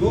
2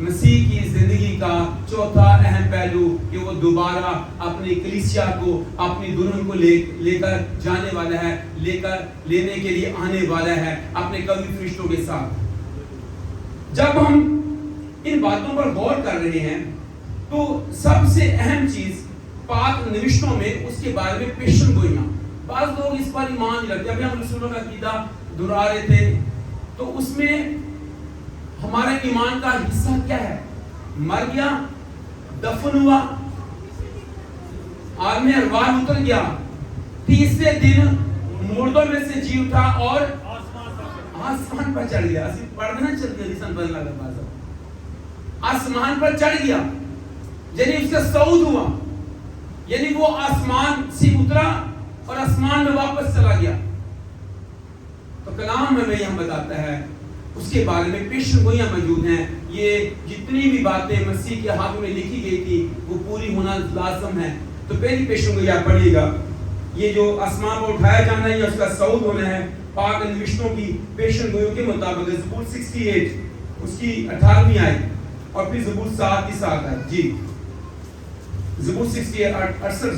مسیح کی زندگی کا چوتھا اہم پہلو کہ وہ دوبارہ اپنی کلیسیا کو، اپنی دلہن کو لے کر جانے والا ہے، لینے کے لیے آنے والا ہے اپنے کئی فرشتوں کے ساتھ۔ جب ہم ان باتوں پر غور کر رہے ہیں تو سب سے اہم چیز پاک نوشتوں میں اس کے بارے میں پیشن گوئیاں۔ بعض لوگ اس پر ایمان نہیں رکھتے۔ ابھی ہم رسولوں کا عقیدہ دہرا رہے تھے تو اس میں ہمارے ایمان کا حصہ کیا ہے؟ مر گیا، دفن ہوا، عالم ارواح اتر گیا، تیسرے دن مردوں میں سے جی اٹھا اور آسمان پر چڑھ گیا۔ اسی پڑھنا چل گیا جسن بدلنا کر بازا آسمان پر چڑھ گیا، یعنی اس کا صعود ہوا، یعنی وہ آسمان سے اترا اور آسمان میں واپس چلا گیا۔ تو کلام ہمیں یہاں بتاتا ہے اس کے بارے میں پیشن گوئیاں موجود ہیں۔ یہ جتنی بھی باتیں مسیح کے ہاتھ میں لکھی گئی تھی وہ پوری ہونا لازم ہے۔ تو پہلی پیشن گوئی آپ پڑھیے گا، یہ جو آسمان پر اٹھایا جانا ہے یا اس کا صعود ہونا ہے، پاک نوشتوں کی پیشن گوئیوں کے مطابق زبور 68 اس کی 18ویں آیت اور پھر زبور 7 کی 7 آیت۔ جی زبور 68 68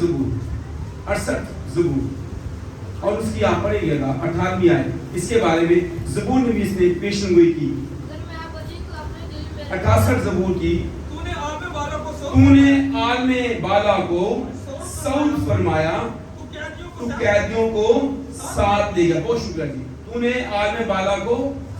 زبور اور اس کی آپ پڑھیں گے گا 18ویں آیت۔ اس کے بارے میں زبور میں بھی اس نے پیشن گوئی کی۔ 68 زبور کی، تو نے عالم بالا کو صعود فرمایا، تو قیدیوں کو ساتھ لے گیا۔ بہت شکریہ جی۔ تو نے عالم بالا کو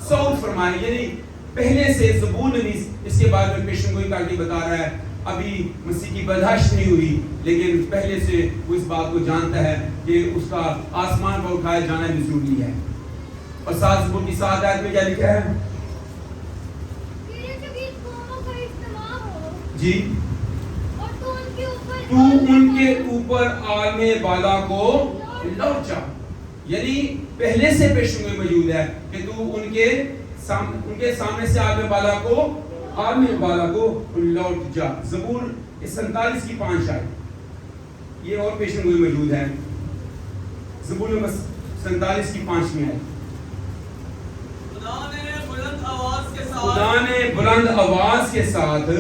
صعود فرمایا، یعنی پہلے سے زبور نے اس کے بارے میں پیشن گوئی کر کے بتا رہا ہے۔ ابھی مسیح کی پیدائش نہیں ہوئی لیکن پہلے سے وہ اس بات کو جانتا ہے کہ اس کا آسمان پر اٹھایا جانا بھی ضروری ہے۔ اور 7 زبور کی 7 آیت میں کیا لکھا ہے؟ جی تو ان کے اوپر عالم بالا کو لوٹ جا، یعنی پہلے سے پیشن گوئی موجود ہے کہ تو ان کے سامنے سے عالم بالا کو لوٹ جا۔ زبور 47 کی 5 آیت، یہ اور پیشن گوئی موجود ہے۔ زبور نمبر 47 کی 5ویں آیت۔ خدا نے بلند آواز کے ساتھ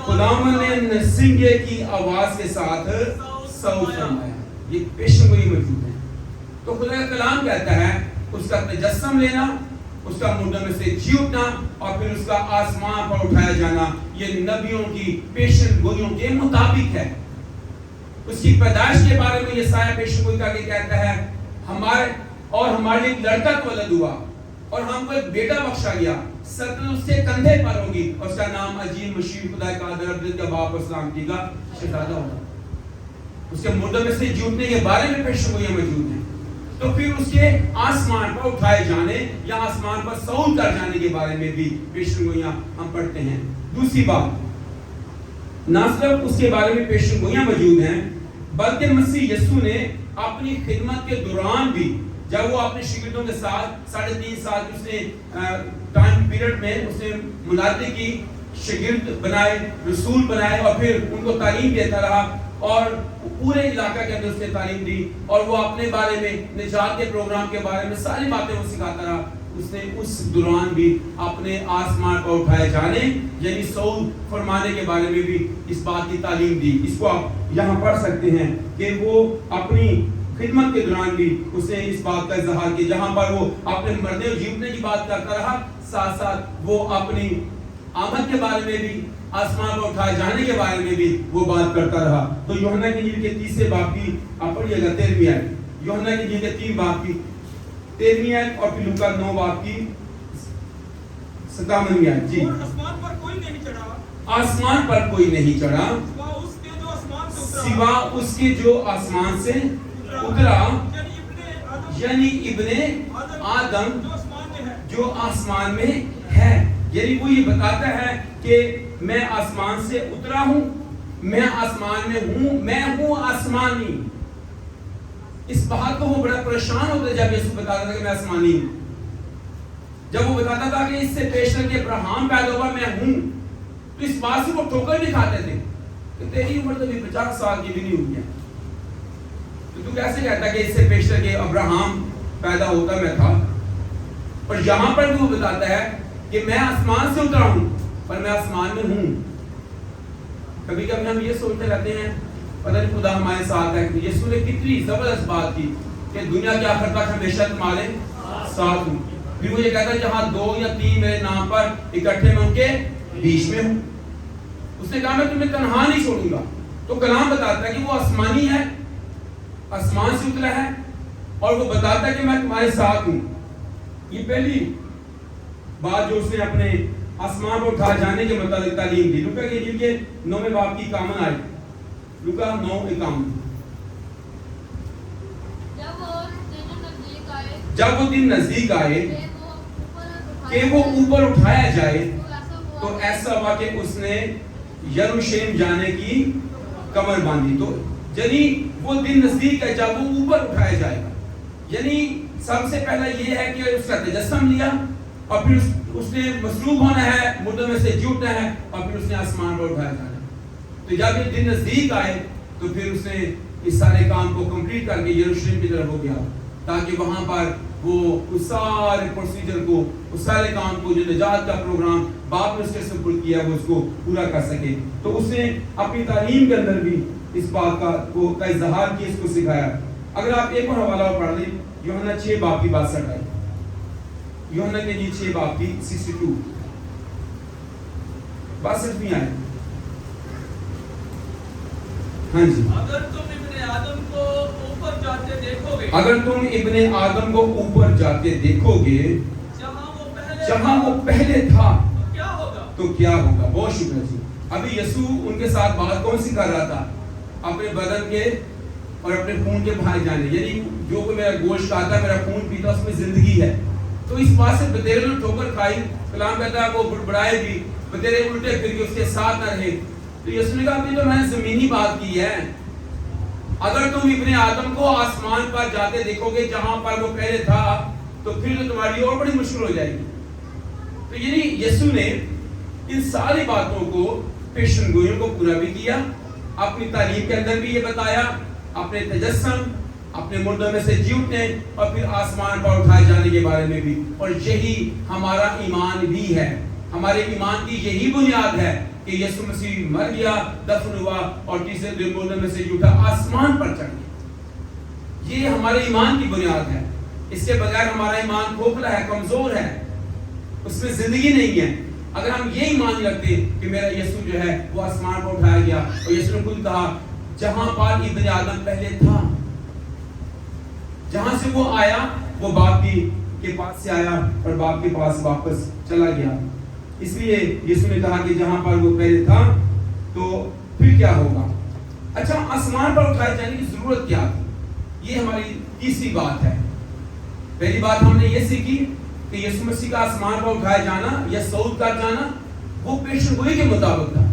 خداوند نے نرسنگے کی آواز کے ساتھ صعود فرمایا۔ یہ پیشن گوئی موجود ہے۔ تو خدا کا کلام کہتا ہے اس کا تجسم لینا، اس کا مردوں میں سے جی اٹھنا اور پھر اس کا آسمان پر اٹھایا جانا، یہ نبیوں کی پیشن گوئیوں کے مطابق ہے۔ اس کی پیدائش کے بارے میں یہ سایہ پیشن گوئی کر کے کہتا ہے ہمارے ایک لڑکا تولد ہوا اور ہم کو ایک بیٹا بخشا گیا، سلطنت اس کے کندھے پر ہوگی اور اس کا نام عجیب، مشیر، خدا قادر، عبداللہ کا باپ اور سلامتی کا شہزادہ ہوگا۔ اس کے مردوں میں سے جی اٹھنے کے بارے میں پیشن گوئیاں موجود ہیں۔ تو پھر اس کے آسمان پر اٹھائے جانے یا آسمان پر صعود کر جانے کے بارے میں بھی پیشن گوئیاں ہم پڑھتے ہیں۔ دوسری بات، نہ صرف اس کے بارے میں پیشن گوئیاں موجود ہیں بلکہ مسیح یسوع نے اپنی خدمت کے دوران بھی جب وہ اپنے شاگردوں کے ساتھ 3.5 سال اس نے ٹائم پیریڈ میں اس نے ملاتے کی، شاگرد بنائے، رسول بنائے اور پھر ان کو تعلیم دیتا رہا اور پورے علاقہ کے اندر اس نے تعلیم دی اور وہ اپنے بارے میں نجات کے پروگرام کے بارے میں ساری باتیں وہ سکھاتا رہا۔ اس نے اس دوران بھی اپنے آسمان پر اٹھائے جانے یعنی صعود فرمانے کے بارے میں بھی اس بات کی تعلیم دی۔ اس کو آپ یہاں پڑھ سکتے ہیں کہ وہ اپنی خدمت کے دوران بھی اس نے اس بات کا اظہار کیا، جہاں پر وہ اپنے مرنے اور جیتنے کی بات کرتا رہا، ساتھ ساتھ وہ اپنی آمد کے بارے میں بھی، آسمان پر اٹھائے جانے کے بارے میں بھی وہ بات کرتا رہا۔ تو یوحنا کی انجیل کے 3 باب کی آپ پڑھیے گا 13ویں آیت، یوحنا کی انجیل کے 3 باب کی 13ویں آیت اور پھر لوکا 9 باب کی 57ویں آیت۔ جی آسمان پر کوئی نہیں چڑھا، آسمان پر کوئی نہیں چڑھا سوا اس کے جو آسمان سے اترا یعنی ابن آدم جو آسمان میں ہے۔ یعنی وہ یہ بتاتا ہے کہ میں آسمان سے اترا ہوں، میں آسمان میں ہوں، میں ہوں آسمانی۔ اس بات کو وہ بڑا پریشان ہوتا ہے جب یسوع بتاتا تھا کہ میں آسمانی ہوں۔ جب وہ بتاتا تھا کہ اس سے پیشتر کے ابراہیم پیدا ہوا میں ہوں، تو اس بات سے وہ ٹھوکر بھی کھاتے تھے کہ تیری عمر تو بھی 50 سال کی بھی نہیں ہوئی ہے، تو کیسے کہتا کہ اس سے پیشتر کے ابراہیم پیدا ہوتا میں تھا۔ اور یہاں پر بھی وہ بتاتا ہے کہ میں آسمان سے اترا ہوں پر میں آسمان میں ہوں. کبھی کبھی ہم یہ سوچتے رہتے ہیں پتہ نہیں خدا ہمارے ساتھ ہے. یسوع نے کتنی زبردست بات کی کہ دنیا کیا کرتا ہے ہمیشہ تمہارے ساتھ ہوں. پھر وہ یہ کہتا ہے جہاں 2 یا 3 میرے نام پر اکٹھے میں ان کے بیچ میں ہوں. اس نے کہا میں تمہیں تنہا نہیں چھوڑوں گا. تو کلام بتاتا ہے کہ وہ آسمانی ہے, آسمان سے اترا ہے اور وہ بتاتا ہے کہ میں تمہارے ساتھ ہوں. یہ پہلی بات جو اس نے اپنے آسمان پر اٹھا جانے کے متعلق تعلیم دی. لوکا کے انجیل کے 9ویں باب کی 51 آیت. لوکا 9:51. جب وہ دن نزدیک آئے کہ وہ اوپر اٹھایا جائے تو ایسا ہوا کہ اس نے یروشلم جانے کی کمر باندھی. تو یعنی وہ دن نزدیک ہے جب وہ اوپر اٹھایا جائے گا. یعنی سب سے پہلا یہ ہے کہ اس کا تجسم لیا اور پھر اس نے مصلوب ہونا ہے, مردوں میں سے جی اٹھنا ہے اور پھر اس نے آسمان پر اٹھایا جانا. تو جب یہ دن نزدیک آئے تو پھر اس نے اس سارے کام کو کمپلیٹ کر کے یروشلم کی طرف ہو گیا تاکہ وہاں پر وہ اس سارے پروسیجر کو, اس سارے کام کو جو نجات کا پروگرام باپ نے اس کے سپرد کیا وہ اس کو پورا کر سکے. تو اس نے اپنی تعلیم کے اندر بھی اس بات کا اظہار کیا, اس کو سکھایا. اگر آپ ایک اور حوالہ پڑھ لیں یوحنا 6 باب کی 62 آئے. یوحنا کے لیے 6 باب کی 62 62 آئے. ہاں جی. اگر تم ابن آدم کو اوپر جاتے دیکھو گے, اگر تم ابن آدم کو اوپر جاتے دیکھو گے جہاں وہ پہلے تھا تو کیا ہوگا. بہت شکریہ جی. ابھی یسوع ان کے ساتھ بات کون سی کر رہا تھا؟ اپنے بدن کے اور اپنے خون کے بہائے جانے. یعنی جو کوئی میرا گوشت کھاتا ہے, میرا خون پیتا, اس میں زندگی ہے. تو اس بات سے بتیرے نے ٹھوکر کھائی. کلام کہتا ہے وہ بڑبڑائے بھی, بتیرے الٹے پھر کے اس کے ساتھ نہ رہے. تو یسوع نے کہا تو میں نے زمینی بات کی ہے. اگر تم ابن آدم کو آسمان پر جاتے دیکھو گے جہاں پر وہ پہلے تھا تو پھر تو تمہاری اور بڑی مشکل ہو جائے گی. تو یعنی یسوع نے ان ساری باتوں کو پیشن گوئیوں کو پورا بھی کیا, اپنی تعلیم کے اندر بھی یہ بتایا, اپنے تجسم, اپنے مردوں میں سے جی اٹھنے اور پھر آسمان پر اٹھائے جانے کے بارے میں بھی. اور یہی ہمارا ایمان بھی ہے. ہمارے ایمان کی یہی بنیاد ہے کہ یسوع مسیح مر گیا, دفن ہوا اور تیسرے دن مردوں میں سے جی اٹھا, آسمان پر چڑھ گیا. یہ ہمارے ایمان کی بنیاد ہے. اس کے بغیر ہمارا ایمان کھوکھلا ہے, کمزور ہے, اس میں زندگی نہیں ہے. اگر ہم یہ ایمان رکھتے کہ میرا یسوع جو ہے وہ آسمان پر اٹھایا گیا اور یسوع نے خود کہا جہاں پر ابن آدم پہلے تھا, جہاں سے وہ آیا وہ باپ کے پاس سے آیا اور باپ کے پاس واپس چلا گیا. اس لیے یسوع نے کہا کہ جہاں پر وہ پہلے تھا تو پھر کیا ہوگا. اچھا, آسمان پر اٹھائے جانے کی ضرورت کیا تھی؟ یہ ہماری تیسری بات ہے. پہلی بات ہم نے یہ سیکھی کہ یسوع مسیح کا آسمان پر اٹھایا جانا یا صعود کر جانا وہ پیشن گوئی کے مطابق تھا.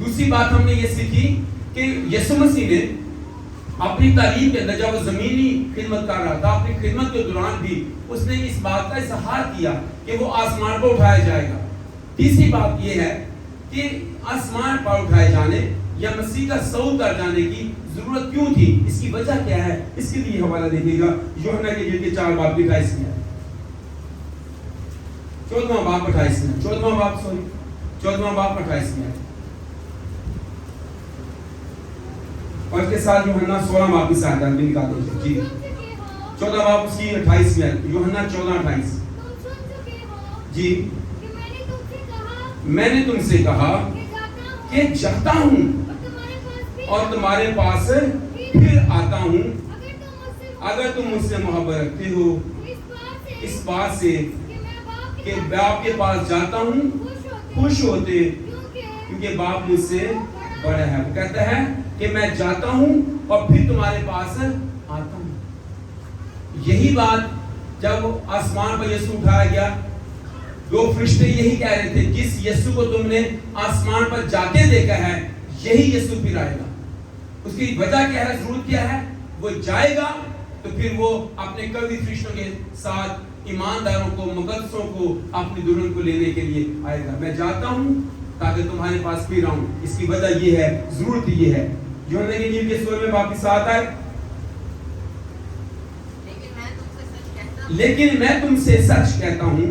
دوسری بات ہم نے یہ سیکھی کہ یسوع مسیح نے اپنی تعلیم کے اندر جب وہ زمینی خدمت کر رہا تھا, اپنی خدمت کے دوران بھی اس نے اس بات کا اظہار کیا کہ وہ آسمان پر اٹھایا جائے گا. تیسری بات یہ ہے کہ آسمان پر اٹھائے جانے یا مسیح کا صعود کر جانے کی ضرورت کیوں تھی, اس کی وجہ کیا ہے. اس کے لیے حوالہ دیکھیے گا یوحنا کے انجیل کے 4 باب کی 28 میں 14واں باب 28 میں 14واں باب 28 میں اور اس کے ساتھ یوحنا 16 باب کی ساتھ بھی نکال دیجیے جی. 14 باب اس کی 28 میں یوحنا 14:28 جی. میں نے تم سے کہا کہ جاتا ہوں اور تمہارے پاس پھر آتا ہوں. اگر تم مجھ سے محبت رکھتے ہو اس بات سے کہ باپ کے پاس جاتا ہوں خوش ہوتے کیونکہ باپ مجھ سے بڑا ہے. وہ کہتا ہے کہ میں جاتا ہوں اور پھر تمہارے پاس آتا ہوں. یہی بات جب آسمان پر یسوع اٹھایا گیا, 2 فرشتے یہی کہہ رہے تھے جس یسوع کو تم نے آسمان پر جاتے دیکھا ہے یہی یسوع پھر آئے گا. اس کی وجہ کیا ہے, ضرورت کیا ہے, وہ جائے گا تو پھر وہ اپنے کئی فرشتوں کے ساتھ ایمانداروں کو, مقدسوں کو, اپنی دلہن کو لینے کے لیے آئے گا. میں جاتا ہوں تاکہ تمہارے پاس پھر آؤں. اس کی وجہ یہ ہے, ضرورت یہ ہے. یوحنا کے انجیل کے 16 میں واپس آتا ہے, لیکن میں تم سے سچ کہتا ہوں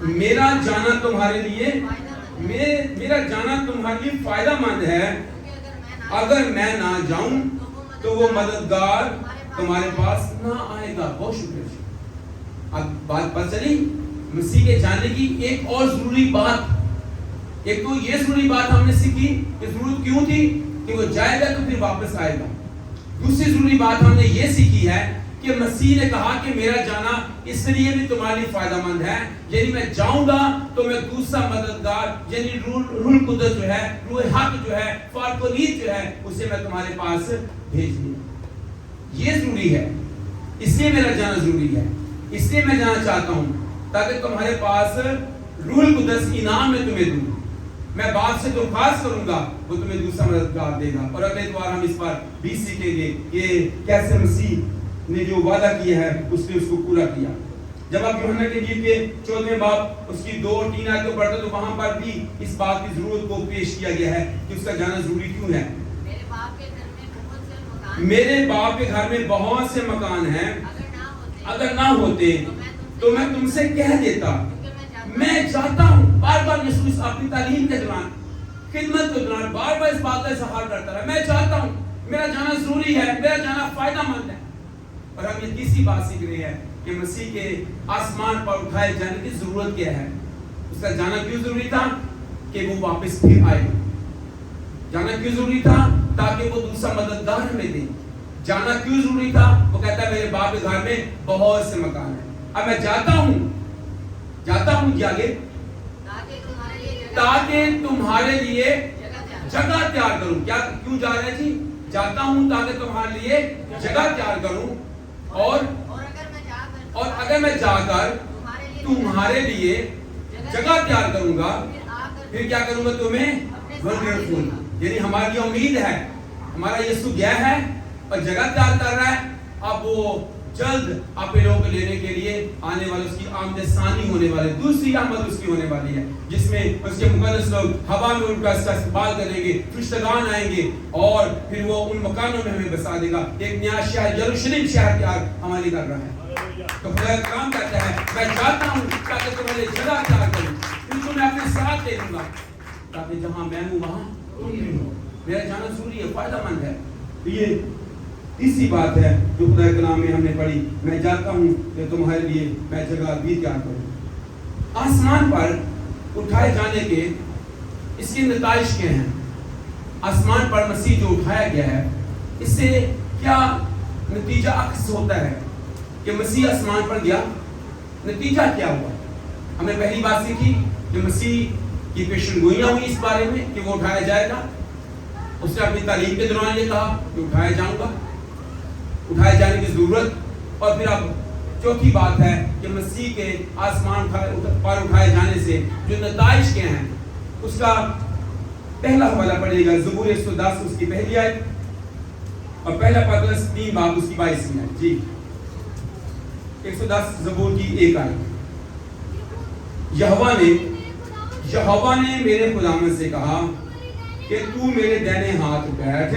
میرا جانا تمہارے لیے میرا جانا تمہارے لیے فائدہ مند ہے. اگر میں نہ جاؤں تو وہ مددگار تمہارے پاس نہ آئے گا. بہت شکریہ. اب بات پتہ چلی مسیح کے جانے کی ایک اور ضروری بات. ایک تو یہ ضروری بات ہم نے سیکھی کہ ضرورت کیوں تھی کہ وہ جائے گا تو پھر واپس آئے گا. دوسری ضروری بات ہم نے یہ سیکھی ہے کہ مسیح نے کہا کہ میرا جانا اس لیے بھی تمہارے لیے فائدہ مند ہے, یعنی میں جاؤں گا تو میں دوسرا مددگار یعنی روح القدس جو ہے, روح حق جو ہے, فارقونیت جو ہے, اسے میں تمہارے پاس بھیج دوں. یہ ضروری ہے, اس لیے میرا جانا ضروری ہے, اس لیے میں جانا چاہتا ہوں تاکہ تمہارے پاس روح القدس انعام میں تمہیں دوں. میں باپ سے درخواست کروں گا, وہ تمہیں دوسرا مددگار دے گا. اور اگلے اتوار ہم اس پر بھی سیکھیں گے کہ کیسے مسیح نے جو وعدہ کیا ہے اس نے اس کو پورا کیا. جب آپ یوحنا کے انجیل کے 14ویں باب اس کی 2 اور 3 آیتوں پڑھتے تو وہاں پر بھی اس بات کی ضرورت کو پیش کیا گیا ہے کہ اس کا جانا ضروری کیوں ہے. میرے باپ کے گھر میں بہت سے مکان ہیں, اگر نہ ہوتے تو میں تم سے کہہ دیتا. میں جاتا ہوں. بار بار یسوع اپنی تعلیم کے دوران, خدمت کے دوران بار بار اس بات کا اظہار کرتا رہا, میں چاہتا ہوں, میرا جانا ضروری ہے, میرا جانا فائدہ مند ہے. اور ہم یہ تیسری بات سیکھ رہے ہیں کہ مسیح کے آسمان پر اٹھائے جانے کی ضرورت کیا ہے. اس کا جانا کیوں ضروری تھا کہ وہ واپس پھر آئے. جانا کیوں ضروری تھا تاکہ وہ دوسرا مددگار ہمیں دے. جانا کیوں ضروری تھا, وہ کہتا ہے میرے باپ کے گھر میں بہت سے مکان ہیں. اب میں جاتا ہوں کیا آگے, تاکہ تمہارے لیے جگہ تیار کروں. کیا کیوں جا رہے ہیں جی؟ جاتا ہوں تاکہ تمہارے لیے جگہ تیار کروں. اور اگر میں جا کر تمہارے لیے جگہ تیار کروں گا پھر کیا کروں گا, تمہیں ونڈرفل. یعنی ہماری امید ہے, ہمارا یسوع گیا ہے اور جگہ تیار کر رہا ہے. اب وہ جلد اپنے لوگوں کو لینے کے لیے آنے والے, اس کی آمد ثانی ہونے والے, دوسری آمد اس کی ہونے والی ہے جس میں اس کے مقدس لوگ ہوا میں ان کا استقبال کریں گے, فرشتگان آئیں گے اور پھر وہ ان مکانوں میں ہمیں بسا دے گا. ایک نیا شہر یروشلم شہر تیار ہمارے لیے کر رہا ہے. تو خدا کام کرتا ہے, میں چاہتا ہوں تاکہ تمہارے جگہ تیار کروں, پھر تمہیں اپنے ساتھ لے لوں گا تاکہ جہاں میں ہوں وہاں تم بھی ہو. میرا جانا ضروری ہے, فائدہ مند ہے. تو یہ تیسری بات ہے جو خدا کے کلام میں ہم نے پڑھی, میں جاتا ہوں کہ تمہارے لیے میں جگہ بھی تیار کروں. آسمان پر اٹھائے جانے کے اس کے نتائج کیا ہیں؟ آسمان پر مسیح جو اٹھایا گیا ہے اس سے کیا نتیجہ عکس ہوتا ہے کہ مسیح آسمان پر گیا, نتیجہ کیا ہوا؟ ہم نے پہلی بات سیکھی کہ مسیح کی پیشن گوئیاں ہوئی اس بارے میں کہ وہ اٹھایا جائے گا. اس نے اپنی تعلیم کے دوران یہ کہا کہ اٹھایا جاؤں گا, اٹھائے جانے کی ضرورت. اور پھر اب چوتھی بات ہے کہ مسیح کے آسمان پر اٹھائے جانے سے جو نتائج کیا ہیں اس کا پہلا حوالہ پڑھے گا زبور 110 اس کی پہلی آیت اور پہلا پترس 3 باب اس کی 22 آیت. جی 110 زبور کی ایک آیت. یہوہ نے میرے خداوند سے کہا کہ تو میرے دائنے ہاتھ بیٹھ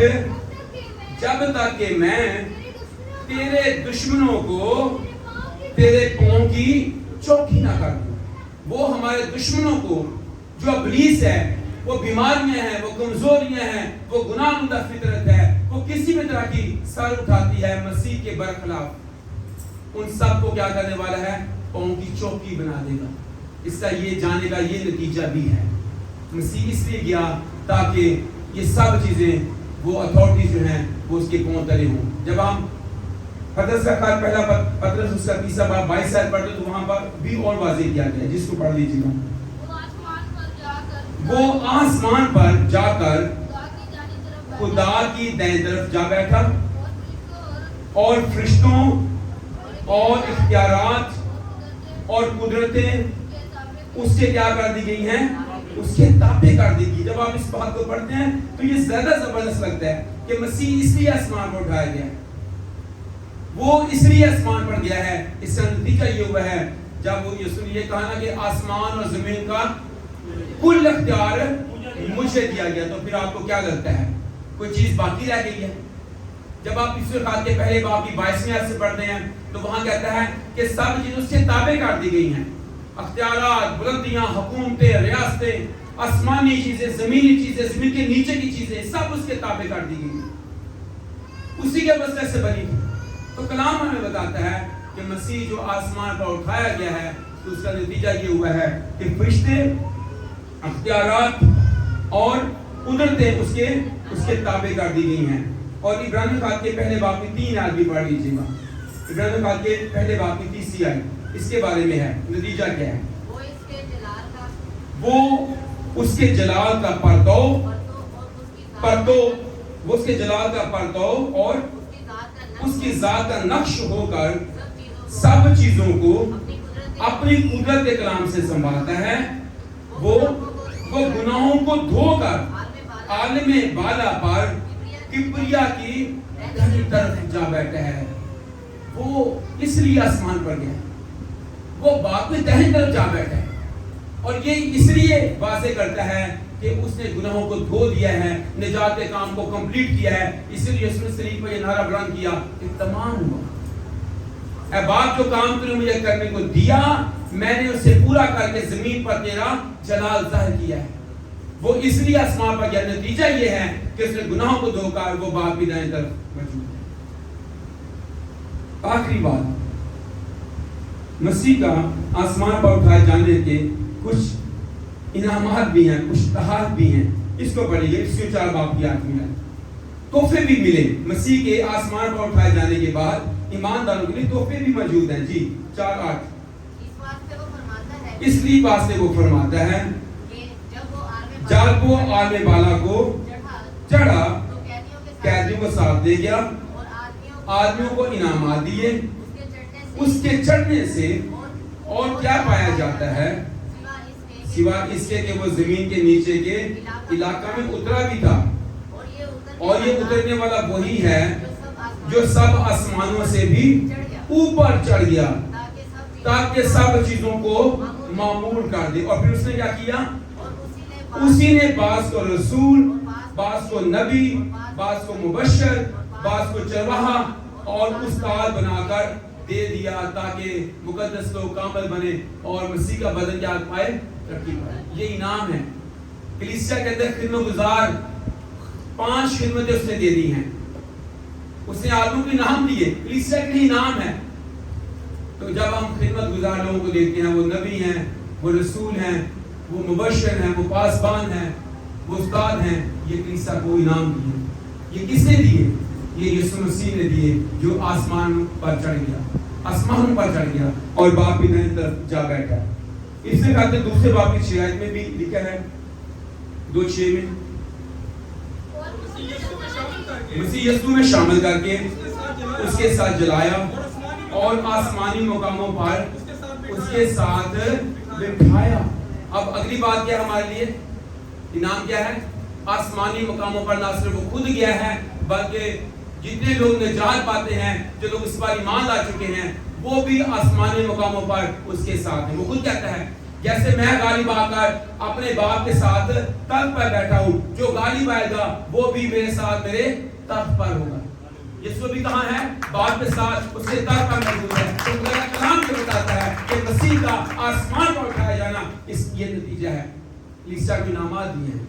جب تک کہ میں تیرے دشمنوں کو تیرے پاؤں کی چوکی نہ کر دوں. وہ ہمارے دشمنوں کو جو ابلیس ہے, وہ بیماریاں ہیں, وہ کمزوریاں ہیں, وہ گناہ مندہ فطرت ہے, وہ کسی بھی طرح کی سر اٹھاتی ہے مسیح کے برخلاف, ان سب کو کیا کرنے والا ہے, پاؤں کی چوکی بنا دے گا. اس کا یہ جانے کا یہ نتیجہ بھی ہے. مسیح اس لیے گیا تاکہ یہ سب چیزیں وہ اتھارٹی جو ہیں وہ اس کے پاؤں تلے ہوں. جب ہم پترس کا خط پہلا پترس اس کا 30 باب 22 آیت پڑھتے تو وہاں پر بھی اور واضح کیا گیا ہے, جس کو پڑھ لیجیے گا. وہ آسمان پر جا کر خدا کی دائیں طرف جا بیٹھا اور فرشتوں اور اختیارات اور قدرتیں اس سے کیا کر دی گئی ہیں, اس کے تابع کر دی گئی. جب آپ اس بات کو پڑھتے ہیں تو یہ زیادہ زبردست لگتا ہے کہ مسیح اس لیے آسمان پر اٹھایا گیا ہے, وہ اس لیے آسمان پر گیا ہے. اس کا نتیجہ یہ ہوا ہے جب وہ یسوع نے یہ کہا نا کہ آسمان اور زمین کا کل اختیار مجھے دیا گیا, تو پھر آپ کو کیا لگتا ہے کوئی چیز باقی رہ گئی ہے؟ جب آپ اس خط کے پہلے باب کی 22ویں آیت سے پڑھتے ہیں تو وہاں کہتا ہے کہ سب چیز اس سے تابع کر دی گئی ہیں. اختیارات، بلندیاں، حکومتیں، ریاستیں، آسمانی چیزیں، زمینی چیزیں، زمین کے نیچے کی چیزیں، سب اس کے تابع کر دی گئی، اسی کے وسیلے سے بنی تھی۔ تو کلام ہمیں بتاتا ہے کہ مسیح جو آسمان پر اٹھایا گیا ہے تو اس کا نتیجہ یہ ہوا ہے کہ فرشتے، اختیارات اور قدرتیں اس کے تابع کر دی گئی ہیں۔ اور عبرانیوں خط کے پہلے باب کی 3 آیت بھی پڑھ لیجیے گا۔ عبرانیوں خط کے پہلے باب کی 30 آیت اس کے بارے میں ہے، نتیجہ کیا ہے؟ وہ اس کے جلال کا پردو، وہ اس کے جلال کا پردو اور اس کی ذات کا نقش ہو کر سب چیزوں کو اپنی قدرت کے کلام سے سنبھالتا ہے۔ وہ گناہوں کو دھو کر عالم بالا پر کبریا کی دہنی طرف جا بیٹھا ہے۔ وہ اس لیے آسمان پر گیا، وہ باپ میں دہنی طرف جا بیٹھا ہے، اور یہ اس لیے واضح کرتا ہے کہ اس نے گناہوں کو دھو دیا ہے، نجات کے کام کو کمپلیٹ کیا ہے۔ اس لیے اس نے صلیب پر یہ نعرہ بلند کیا کہ تمام ہوا۔ اے باپ، جو کام تو نے مجھے کرنے کو دیا، میں نے اسے پورا کر کے زمین پر تیرا جلال ظاہر کیا ہے۔ وہ اس لیے آسمان پر گیا۔ نتیجہ یہ ہے کہ اس نے گناہوں کو دھو کر وہ باپ کی دائیں طرف موجود ہے۔ آخری بات، مسیح کا آسمان پر اٹھائے جانے کے کچھ انعامات بھی ہیں، کچھ تحائف بھی ہیں۔ اس کو پڑھیے، اس کے 4 باب کی 8 میں تحفے بھی ملے۔ مسیح کے آسمان پر اٹھائے جانے کے بعد ایمانداروں کے لیے تحفے بھی موجود ہیں۔ جی 4:8 اس لیے بات سے وہ فرماتا ہے جب وہ عالم بالا کو چڑھا قیدیوں کو ساتھ دے گیا، آدمیوں کو انعامات دیے۔ اس کے چڑھنے سے اور کیا پایا جاتا ہے سوا اس کے کہ وہ زمین کے نیچے کے علاقہ میں اترا بھی تھا، اور یہ اترنے والا وہی ہے جو سب آسمانوں سے بھی اوپر چڑھ گیا تاکہ سب چیزوں کو معمول کر دے۔ اور پھر اس نے کیا کیا؟ اسی نے بعض کو رسول، بعض کو نبی، بعض کو مبشر، بعض کو چرواہا اور استاد بنا کر دے دیا تاکہ مقدس لوگ کامل بنے اور مسیح کا بدن کیا پائے؟ ترقی پائے۔ یہ انعام ہے۔ کلیسیا کے اندر خدمت گزار 5 خدمتیں اس نے دے دی ہیں۔ اس نے آدموں کو انعام دیے، کلیسیا کے لیے انعام ہے۔ تو جب ہم خدمت گزار لوگوں کو دیکھتے ہیں، وہ نبی ہیں، وہ رسول ہیں، وہ مبشر ہیں، وہ پاسبان ہیں، وہ استاد ہیں، یہ کلیسیا کو انعام دیے۔ یہ کس نے دیے؟ یہ یسوع مسیح نے دیے، جو آسمان پر چڑھ گیا، آسمان پر چڑھ گیا اور باپ کی دائیں طرف جا بیٹھا۔ اس نے کہتے دوسرے باپ کی 6 آیت میں بھی لکھا ہے، 2:6 میں مسیح یسوع میں شامل کر کے اس کے ساتھ جلایا اور آسمانی مقاموں پر اس کے ساتھ بٹھایا۔ اب اگلی بات کیا ہمارے لیے؟ انعام کیا ہے؟ آسمانی مقاموں پر نہ صرف وہ خود گیا ہے بلکہ جتنے لوگ نجات پاتے ہیں، جو لوگ اس پر ایمان لا چکے ہیں، وہ بھی آسمانی مقاموں پر اس کے ساتھ ہیں۔ وہ خود کہتا ہے جیسے میں غالب آ کر اپنے باپ کے ساتھ تخت پر بیٹھا ہوں، جو غالب آئے گا وہ بھی میرے ساتھ میرے تخت پر ہوگا۔ یسوع بھی کہاں ہے؟ باپ کے ساتھ اس کے تخت پر موجود ہے۔ تو خدا کا کلام یہ بتاتا ہے کہ مسیح کا آسمان پر اٹھایا جانا اس یہ نتیجہ ہے۔ کلیسیا کو انعامات دیے ہیں،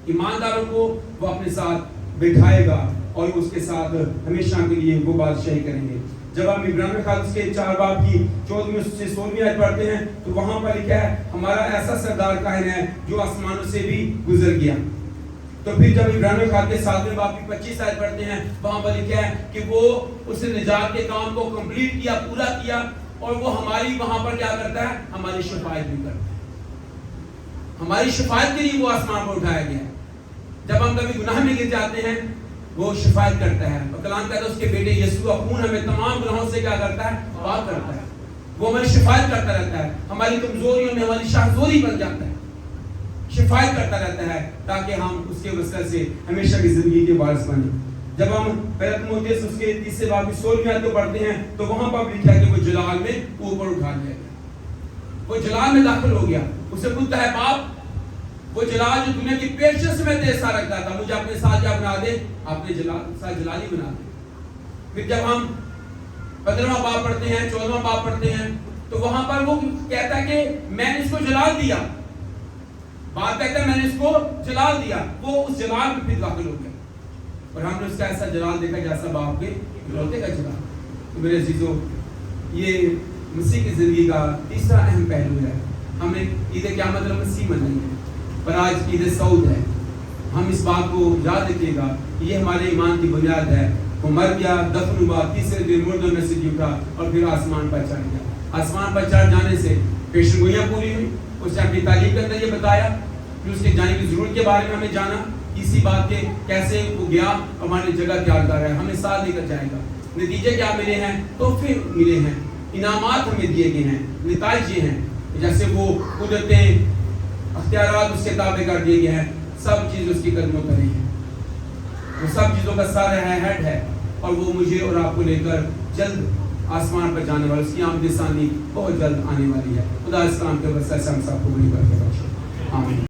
ایمانداروں کو وہ اپنے ساتھ بٹھائے گا اور اس کے ساتھ ہمیشہ کے لیے وہ بادشاہی کریں گے۔ جب ہم عبرانیوں خط کے 4 باب کی 14 سے 16 آیت پڑھتے ہیں تو وہاں پر لکھا ہے ہمارا ایسا سردار کاہن ہے جو آسمانوں سے بھی گزر گیا۔ تو پھر جب عبرانیوں خط کے 7 باب کی 25 آیت پڑھتے ہیں وہاں پر لکھا ہے کہ وہ اس نے نجات کے کام کو کمپلیٹ کیا، پورا کیا، اور وہ ہماری وہاں پر کیا کرتا ہے؟ ہماری شفاعت بھی کرتا ہے۔ ہماری شفاعت کے لیے وہ آسمان پر اٹھایا گیا ہے۔ جب ہم کبھی گناہ میں گر جاتے ہیں وہ شفاعت کرتا ہے، اور کلام کہتا ہے اس کے بیٹے یسوع کا خون ہمیں تمام گناہوں سے کیا کرتا ہے؟ پاک کرتا ہے۔ وہ ہماری شفاعت کرتا رہتا ہے، ہماری کمزوریوں میں ہماری شاہزوری بن جاتا ہے، شفاعت کرتا رہتا ہے تاکہ ہم اس کے وسیلے سے ہمیشہ کی زندگی کے وارث بنیں۔ جب ہم پہلا تیموتھیوس اس کے 3 باب کی 16 آیت کو پڑھتے ہیں تو وہاں پر لکھا ہے کہ وہ جلال میں اوپر اٹھا لیا گیا، وہ جلال میں داخل ہو گیا۔ اسے پوچھتا ہے باپ، وہ جلال جو دنیا کی پیشکش میں تیرے ساتھ رکھتا تھا، مجھے اپنے ساتھ کیا بنا دے؟ اپنے ساتھ جلالی بنا دے۔ پھر جب ہم 15واں باب پڑھتے ہیں، 14واں باب پڑھتے ہیں تو وہاں پر وہ کہتا ہے کہ میں نے اس کو جلال دیا. باپ کہتا ہے میں نے اس کو جلال دیا. وہ اس جلال میں پھر داخل ہو گیا اور ہم نے اس کا ایسا جلال دیکھا جیسا باپ کے روتے کا جلال. تو میرے عزیزو یہ مسیح کی زندگی کا تیسرا اہم پہلو ہے. ہم نے عید قیامت المسیح منائی ہے پر آج عید سعود ہے. ہم اس بات کو یاد رکھیے گا کہ یہ ہمارے ایمان کی بنیاد ہے. وہ مر گیا, دفن ہوا, تیسرے دن مردوں میں سے جی اٹھا اور پھر آسمان پر چڑھ گیا. آسمان پر چڑھ جانے سے پیشن گوئیاں پوری ہوئی. اس نے اپنی تعلیم کے اندر یہ بتایا کہ اس کے جانے کی ضرورت کے بارے میں ہمیں جانا, اسی بات کے کیسے وہ گیا ہماری جگہ تیار کر رہا ہے, ہمیں ساتھ لے کر جائے گا. نتیجے کیا ملے ہیں, تحفے ملے ہیں, انعامات ہمیں دیے گئے ہیں. نتائج یہ ہیں جیسے وہ قدرتیں, اختیارات اس کے تابع کر دیے گئے ہیں, سب چیز اس کی قدموں پر ہی ہے. وہ سب چیزوں کا سارا ہیڈ ہے اور وہ مجھے اور آپ کو لے کر جلد آسمان پر جانے والا, اس کی آمد ثانی بہت جلد آنے والی ہے. خدا اس کام کے وسیلے سے ہم سب کو بڑی برکت بخشے. آمین.